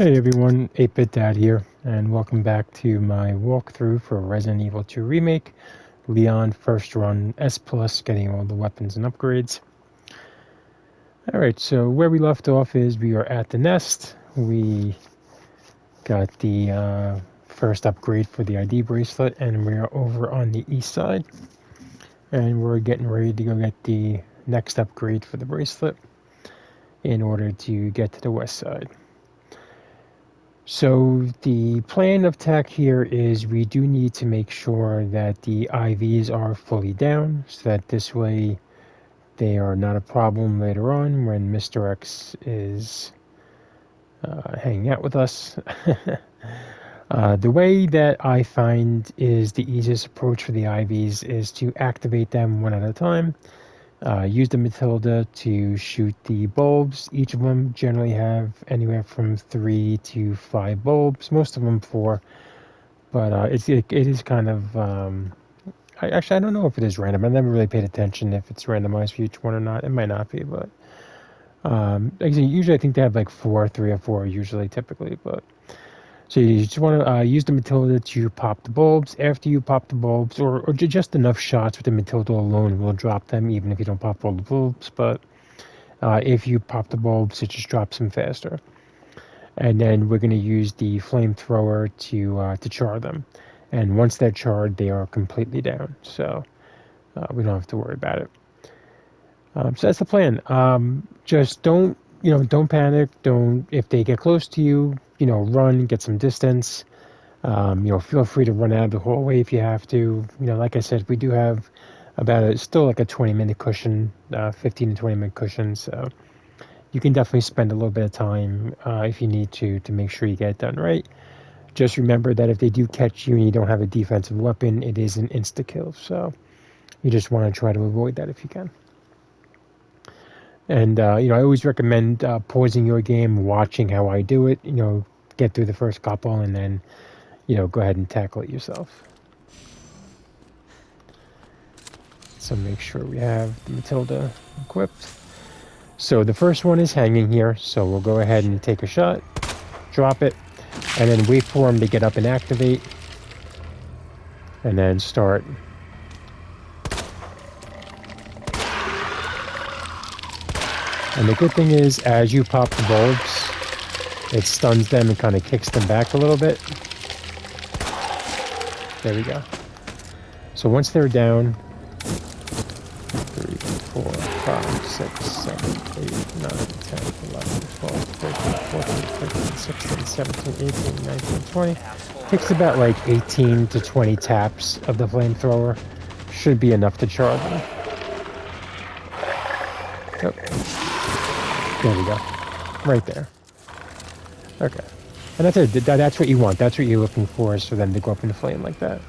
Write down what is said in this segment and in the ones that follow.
Hey everyone, 8-Bit Dad here, and welcome back to my walkthrough for Resident Evil 2 Remake, Leon first run S+, getting all the weapons and upgrades. Alright, so where we left off is we are at the nest. We got the first upgrade for the ID bracelet, and we are over on the east side. And we're getting ready to go get the next upgrade for the bracelet in order to get to the west side. So the plan of attack here is we do need to make sure that the IVs are fully down, so that this way they are not a problem later on when Mr. X is hanging out with us. The way that I find is the easiest approach for the IVs is to activate them one at a time. Use the Matilda to shoot the bulbs. Each of them generally have anywhere from 3 to 5 bulbs, most of them 4, but it is kind of, I don't know if it is random. I never really paid attention if it's randomized for each one or not. It might not be, but usually I think they have like 3 or 4 usually, typically, but so you just want to use the Matilda to pop the bulbs. After you pop the bulbs, or just enough shots with the Matilda alone will drop them, even if you don't pop all the bulbs. But if you pop the bulbs, it just drops them faster. And then we're going to use the flamethrower to char them. And once they're charred, they are completely down. So we don't have to worry about it. So that's the plan. Just don't panic. If they get close to you, run, get some distance. Feel free to run out of the hallway if you have to. Like I said, we do have still like a 20-minute cushion, 15 to 20-minute cushion. So you can definitely spend a little bit of time if you need to make sure you get it done right. Just remember that if they do catch you and you don't have a defensive weapon, it is an insta-kill. So you just want to try to avoid that if you can. And, I always recommend pausing your game, watching how I do it, get through the first couple, and then, go ahead and tackle it yourself. So make sure we have the Matilda equipped. So the first one is hanging here, so we'll go ahead and take a shot, drop it, and then wait for him to get up and activate, and then start. And the good thing is, as you pop the bulbs, it stuns them and kind of kicks them back a little bit. There we go. So once they're down, 3, 4, 5, 6, 7, 8, 9, 10, 11, 12, 13, 14, 15, 16, 17, 18, 19, 20. Takes about like 18 to 20 taps of the flamethrower. Should be enough to char them. Oh. There we go. Right there. Okay. And that's it. That's what you want. That's what you're looking for, is for them to go up in the flame like that.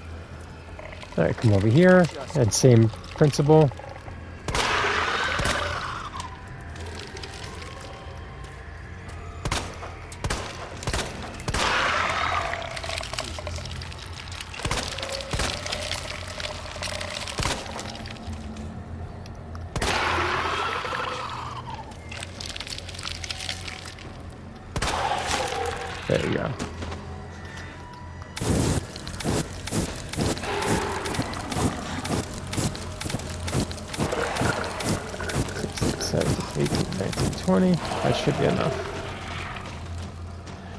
Alright, come over here. And same principle. There you go. That should be enough.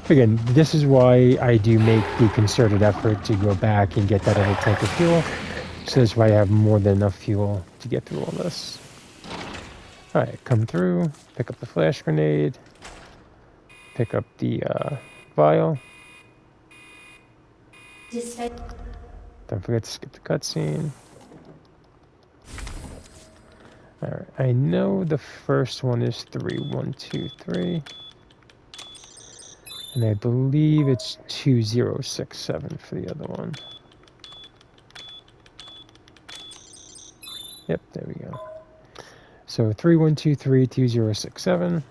Again, this is why I do make the concerted effort to go back and get that other tank of fuel. So that's why I have more than enough fuel to get through all this. Alright, come through, pick up the flash grenade, pick up the vial. Don't forget to skip the cutscene. Alright, I know the first one is 3, 1, 2, 3. And I believe it's 2067 for the other one. Yep, there we go. So 3123 2067.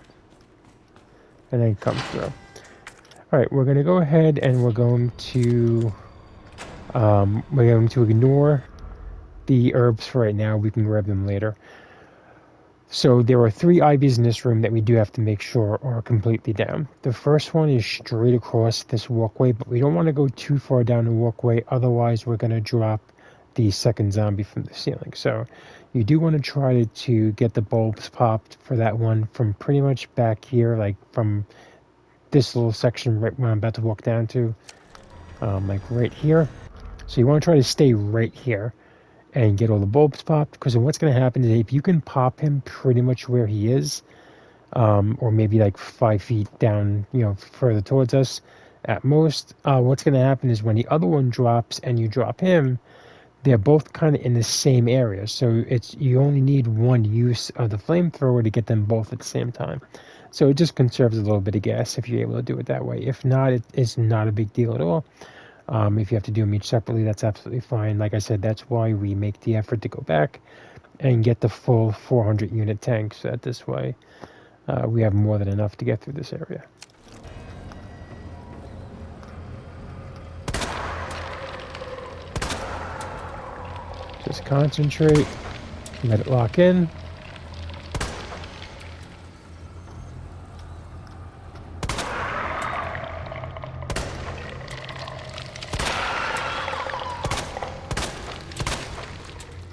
And then come through. Alright, we're going to go ahead and we're going to ignore the herbs for right now. We can grab them later. So there are 3 IVs in this room that we do have to make sure are completely down. The first one is straight across this walkway, but we don't want to go too far down the walkway, otherwise we're going to drop the second zombie from the ceiling. So you do want to try to get the bulbs popped for that one from pretty much back here, like from this little section right where I'm about to walk down to, like right here. So you want to try to stay right here and get all the bulbs popped, because what's going to happen is if you can pop him pretty much where he is, or maybe like 5 feet down, further towards us at most, what's going to happen is when the other one drops and you drop him, they're both kind of in the same area. So you only need one use of the flamethrower to get them both at the same time. So it just conserves a little bit of gas if you're able to do it that way. If not, it's not a big deal at all. If you have to do them each separately, that's absolutely fine. Like I said, that's why we make the effort to go back and get the full 400 unit tank, so that this way we have more than enough to get through this area. Just concentrate, let it lock in.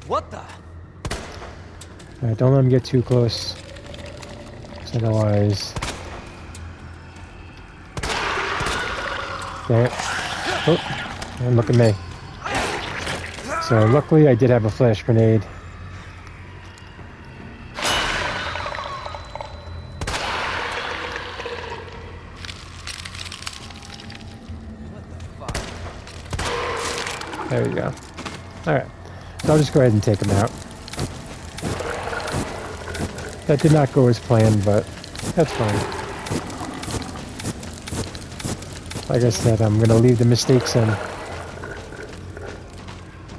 What the? Alright, don't let him get too close, because otherwise... There. Oh, and look at me. So luckily I did have a flash grenade. What the fuck? There you go. Alright, so I'll just go ahead and take him out. That did not go as planned, but that's fine. Like I said, I'm going to leave the mistakes in.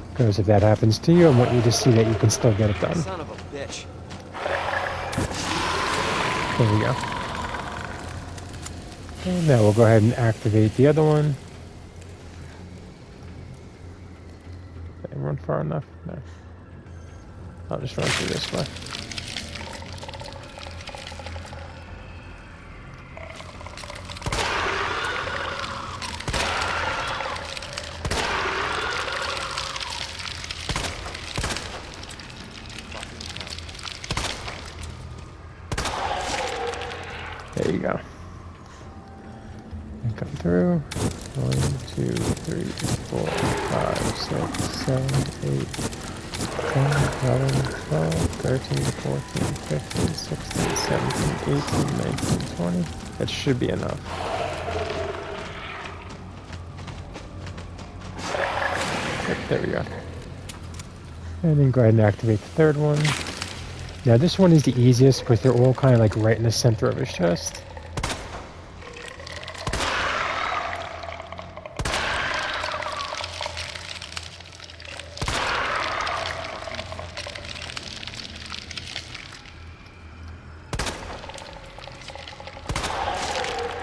Because if that happens to you, I want you to see that you can still get it done. Son of a bitch. There we go. And now we'll go ahead and activate the other one. Did I run far enough? No. I'll just run through this way. There you go. And come through. 1, 2, 3, 4, 5, 6, 7, 8, 10, 11, 12, 13, 14, 15, 16, 17, 18, 19, 20. That should be enough. Yep, there we go. And then go ahead and activate the third one. Now this one is the easiest because they're all kind of like right in the center of his chest.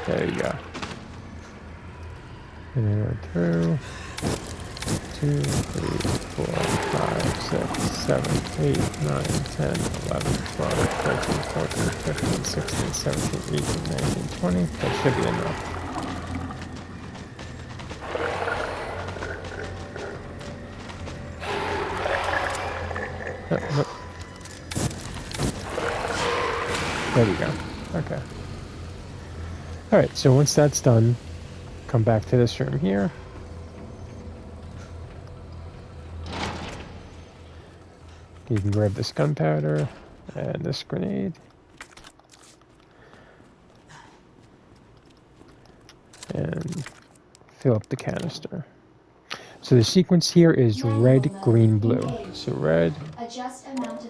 There you go. And then run through. 2, 3, 4, 5, 6, 7, 8, 9, 10, 11, 12, 13, 14, 15, 16, 17, 18, 19, 20. That should be enough. Nope. There we go. Okay. Alright, so once that's done, come back to this room here. You can grab this gunpowder and this grenade. And fill up the canister. So the sequence here is red, green, blue. So red,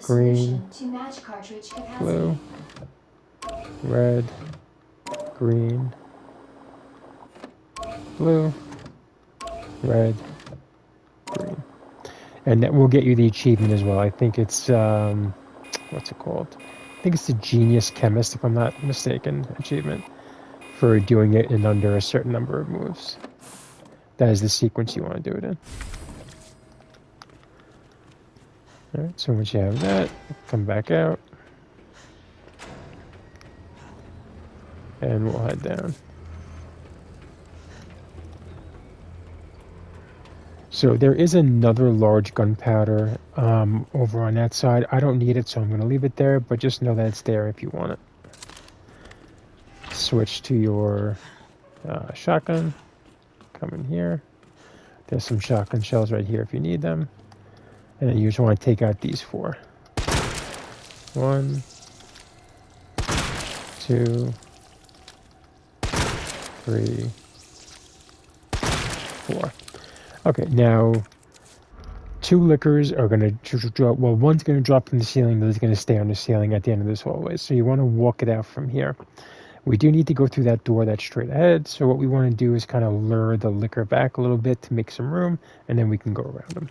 green, blue, red, green, blue, red, green. And that will get you the achievement as well. I think it's, what's it called? I think it's the Genius Chemist, if I'm not mistaken, achievement for doing it in under a certain number of moves. That is the sequence you want to do it in. Alright, so once you have that, come back out. and we'll head down. So there is another large gunpowder over on that side. I don't need it, so I'm going to leave it there, but just know that it's there if you want it. Switch to your shotgun. Come in here. There's some shotgun shells right here if you need them. And then you just want to take out these 4. 1, 2, 3, 4. Okay, now 2 liquors are going to drop. Well, one's going to drop from the ceiling, the other's going to stay on the ceiling at the end of this hallway. So you want to walk it out from here. We do need to go through that door that's straight ahead. So what we want to do is kind of lure the liquor back a little bit to make some room, and then we can go around them.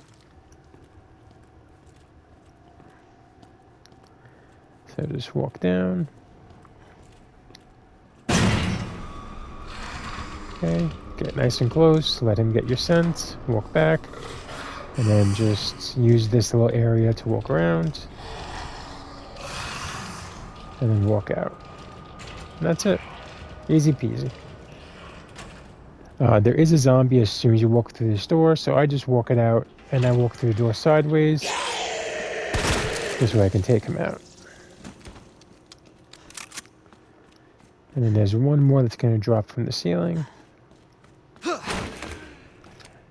So just walk down. Okay, get nice and close, let him get your scent, walk back, and then just use this little area to walk around, and then walk out. And that's it. Easy peasy. There is a zombie as soon as you walk through this door, so I just walk it out, and I walk through the door sideways. This way I can take him out. And then there's one more that's going to drop from the ceiling.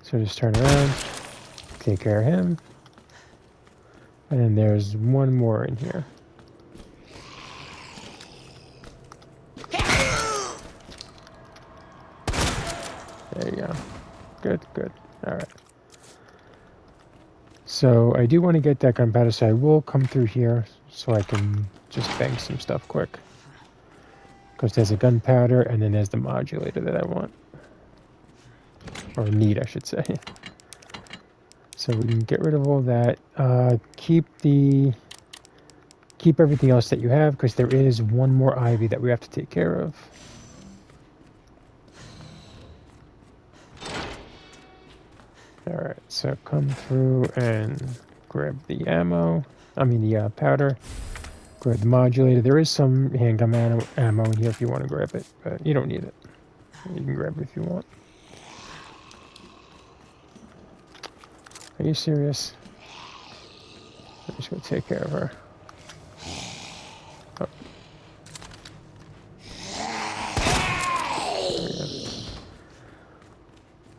So just turn around, take care of him. And then there's one more in here. There you go. Good, good. Alright. So I do want to get that gunpowder, so I will come through here so I can just bang some stuff quick. Because there's a gunpowder and then there's the modulator that I want. Or need, I should say. So we can get rid of all that. Keep everything else that you have, because there is one more ivy that we have to take care of. Alright, so come through and grab the ammo. I mean the powder. Grab the modulator. There is some handgun ammo in here if you want to grab it, but you don't need it. You can grab it if you want. Are you serious? I'm just gonna take care of her. Oh.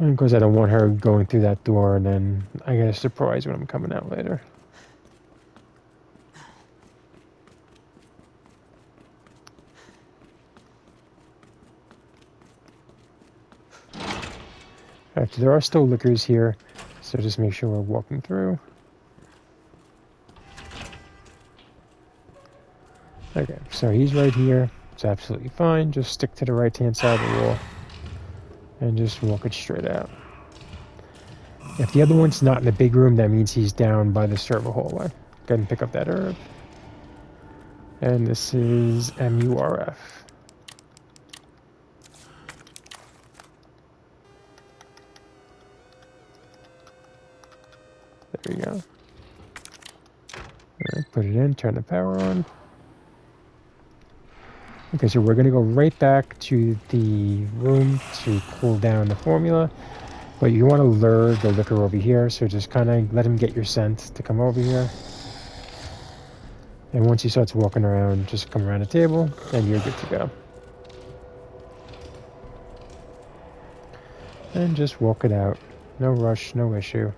And because I don't want her going through that door and then I get a surprise when I'm coming out later. Actually, there are still liquors here, so just make sure we're walking through. Okay, so he's right here. It's absolutely fine. Just stick to the right-hand side of the wall and just walk it straight out. If the other one's not in the big room, that means he's down by the server hallway. Go ahead and pick up that herb. And this is MURF. There we go. Alright, put it in, turn the power on. Okay, so we're going to go right back to the room to cool down the formula. But you want to lure the liquor over here, so just kind of let him get your scent to come over here. And once he starts walking around, just come around the table, and you're good to go. And just walk it out. No rush, no issue.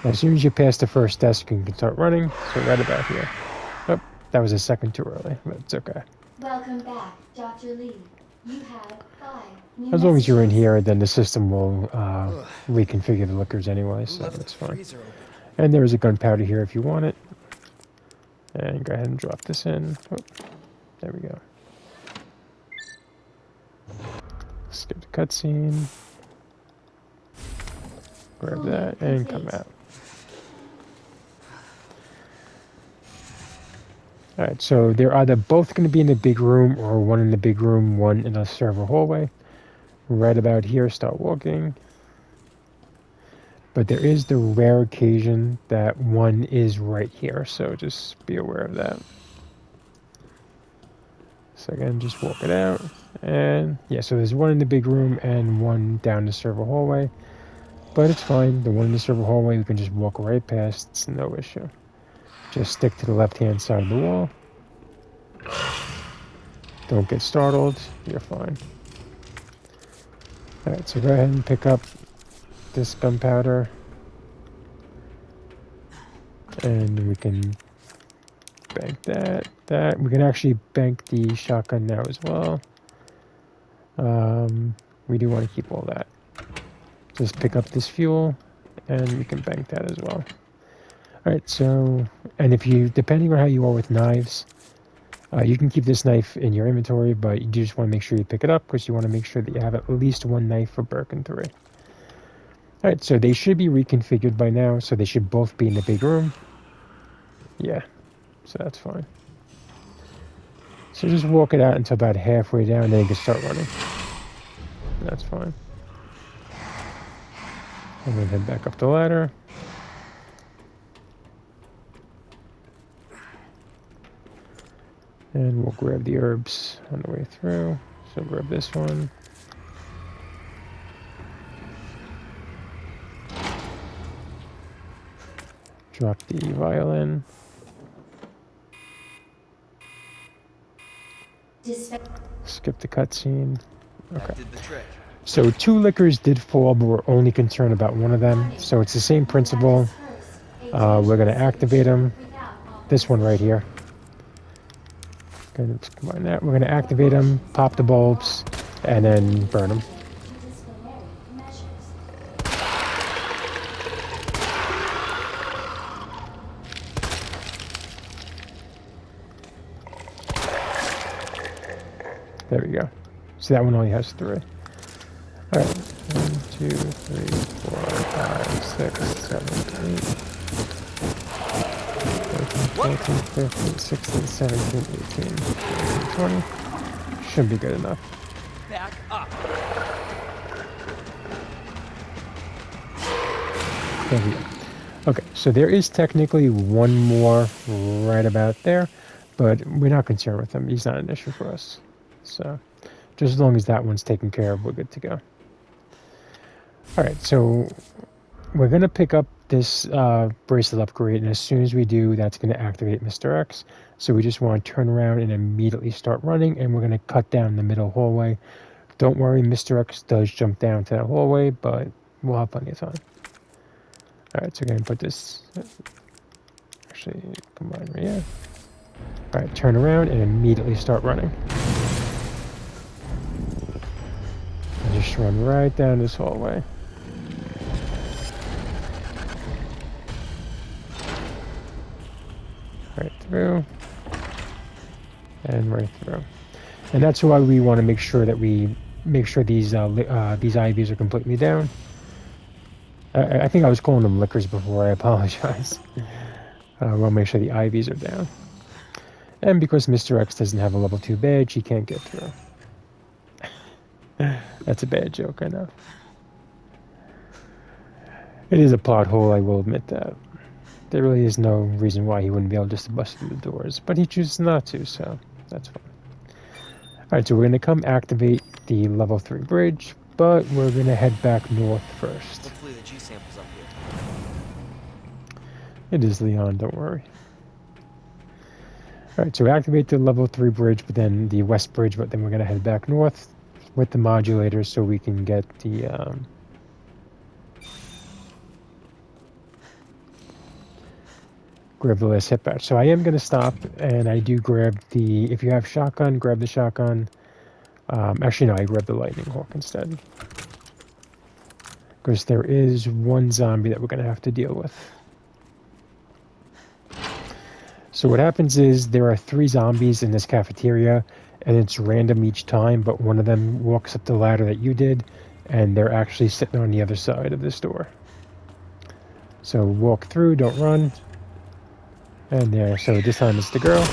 As soon as you pass the first desk, you can start running, so right about here. Oh, that was a second too early, but it's okay. Welcome back, Dr. Lee. You have 5 new As long as you're in messages. here, then the system will reconfigure the liquors anyway, so Left that's the fine. freezer open. And there is a gunpowder here if you want it. And go ahead and drop this in. Oh, there we go. Skip the cutscene. Grab that and come out. Alright, so they're either both going to be in the big room or one in the big room, one in a server hallway. Right about here, start walking. But there is the rare occasion that one is right here, so just be aware of that. So again, just walk it out. And yeah, so there's one in the big room and one down the server hallway. But it's fine. The one in the server hallway, we can just walk right past. It's no issue. Just stick to the left-hand side of the wall. Don't get startled. You're fine. Alright, so go ahead and pick up this gunpowder. And we can bank that. We can actually bank the shotgun now as well. We do want to keep all that. Just pick up this fuel, and we can bank that as well. Alright, so, and if you, depending on how you are with knives, you can keep this knife in your inventory, but you just want to make sure you pick it up, because you want to make sure that you have at least one knife for Birkin 3. Alright, so they should be reconfigured by now, so they should both be in the big room. Yeah, so that's fine. So just walk it out until about halfway down, and then you can start running. That's fine. And then head back up the ladder. And we'll grab the herbs on the way through. So grab this one. Drop the violin. Skip the cutscene. Okay. That did the trick. So 2 liquors did fall, but we're only concerned about one of them. So it's the same principle. We're going to activate them. This one right here. Going to combine that. We're going to activate them, pop the bulbs, and then burn them. There we go. So that one only has 3. Alright. 1, 2, 3, 4, 5, 6, 7, 8. 13, 14, 15, 16, 17, 18, 19, 20. Should be good enough. Back up. There we go. Okay, so there is technically one more right about there, but we're not concerned with him. He's not an issue for us. So just as long as that one's taken care of, we're good to go. Alright, so we're going to pick up this bracelet upgrade, and as soon as we do, that's going to activate Mr. X. So we just want to turn around and immediately start running, and we're going to cut down the middle hallway. Don't worry, Mr. X does jump down to that hallway, but we'll have plenty of time. Alright, so we're going to put this, actually, combine right here. Alright, turn around and immediately start running. And just run right down this hallway. Right through. And right through. And that's why we want to make sure that we make sure these IVs are completely down. I think I was calling them liquors before, I apologize. We'll make sure the IVs are down. And because Mr. X doesn't have a level 2 badge, he can't get through. That's a bad joke, I know. It is a plot hole, I will admit that. There really is no reason why he wouldn't be able just to bust through the doors, but he chooses not to, so that's fine. Alright, so we're going to come activate the level 3 bridge, but we're going to head back north first. Hopefully the G sample's up here. It is Leon, don't worry. Alright, so we activate the level 3 bridge, but then the west bridge, but then we're going to head back north with the modulators so we can get the grab the last hit batch. So I am going to stop, and I do grab the, if you have shotgun, grab the shotgun. Actually, no, I grab the lightning hawk instead. Because there is one zombie that we're going to have to deal with. So what happens is there are 3 zombies in this cafeteria, and it's random each time, but one of them walks up the ladder that you did, and they're actually sitting on the other side of this door. So walk through, don't run. And there, so this time it's the girl.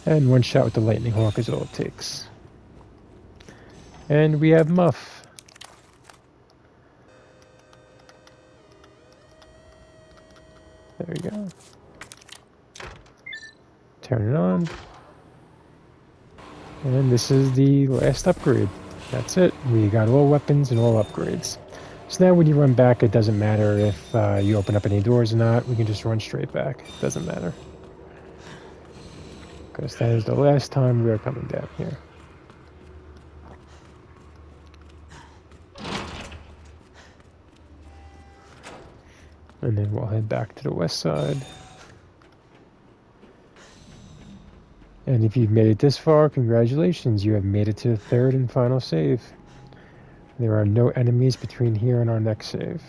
And one shot with the lightning hawk is all it takes. And we have Muff. There we go. Turn it on. And this is the last upgrade. That's it. We got all weapons and all upgrades. So now when you run back, it doesn't matter if you open up any doors or not. We can just run straight back. It doesn't matter. Because that is the last time we are coming down here. And then we'll head back to the west side. And if you've made it this far, congratulations, you have made it to the third and final save. There are no enemies between here and our next save.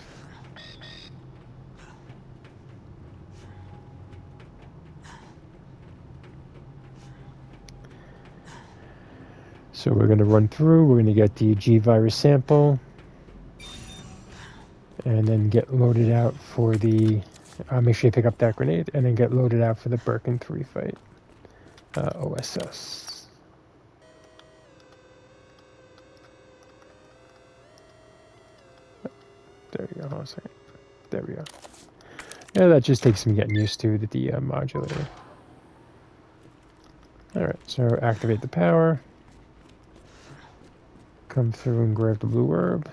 So we're going to run through, we're going to get the G virus sample, and then get loaded out for the, make sure you pick up that grenade, and then get loaded out for the Birkin 3 fight, OSS. There we go, hold on a second. There we go. Yeah, that just takes some getting used to the modulator. Alright, so activate the power. Come through and grab the blue herb.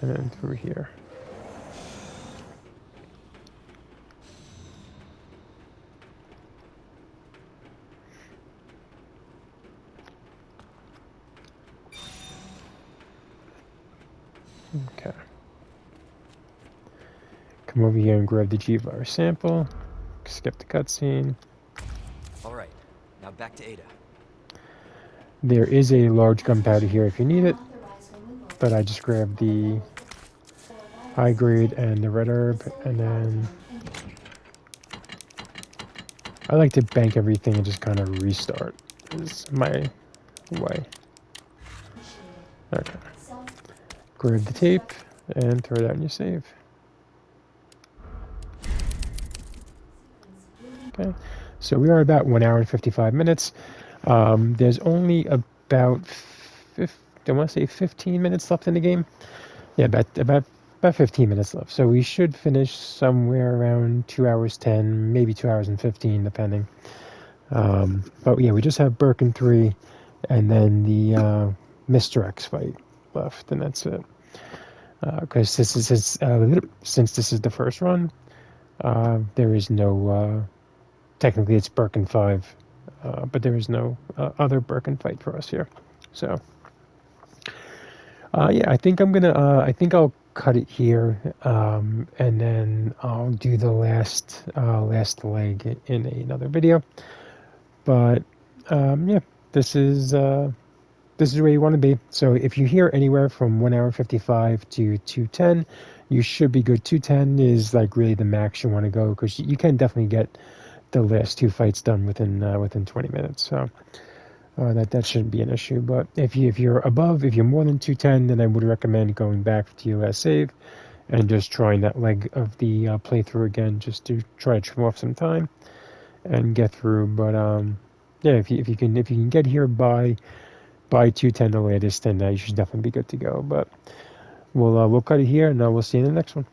And then through here. Okay. Come over here and grab the G-virus sample. Skip the cutscene. All right, now back to Ada. There is a large gunpowder here if you need it, but I just grabbed the high grade and the red herb, and then I like to bank everything and just kind of restart is my way. Okay. Grab the tape and throw it out in your save. Okay, so we are about 1 hour and 55 minutes. There's only about, I want to say 15 minutes left in the game. Yeah, about 15 minutes left. So we should finish somewhere around 2 hours 10, maybe 2 hours and 15, depending. But yeah, we just have Birkin 3 and then the Mr. X fight left, and that's it. Because since this is the first run, there is no, technically it's Birkin 5, but there is no other Birkin fight for us here. So, yeah, I think I think I'll cut it here, and then I'll do the last leg in another video. But, yeah, this is where you want to be. So if you hear anywhere from 1 hour 55 to 210, you should be good. 210 is like really the max you want to go, because you can definitely get the last 2 fights done within 20 minutes. So that shouldn't be an issue. But if you're more than 210, then I would recommend going back to your last save and just trying that leg of the playthrough again, just to try to trim off some time and get through. But yeah, if you can get here by 210 the latest, then you should definitely be good to go. But we'll cut it here, and we'll see you in the next one.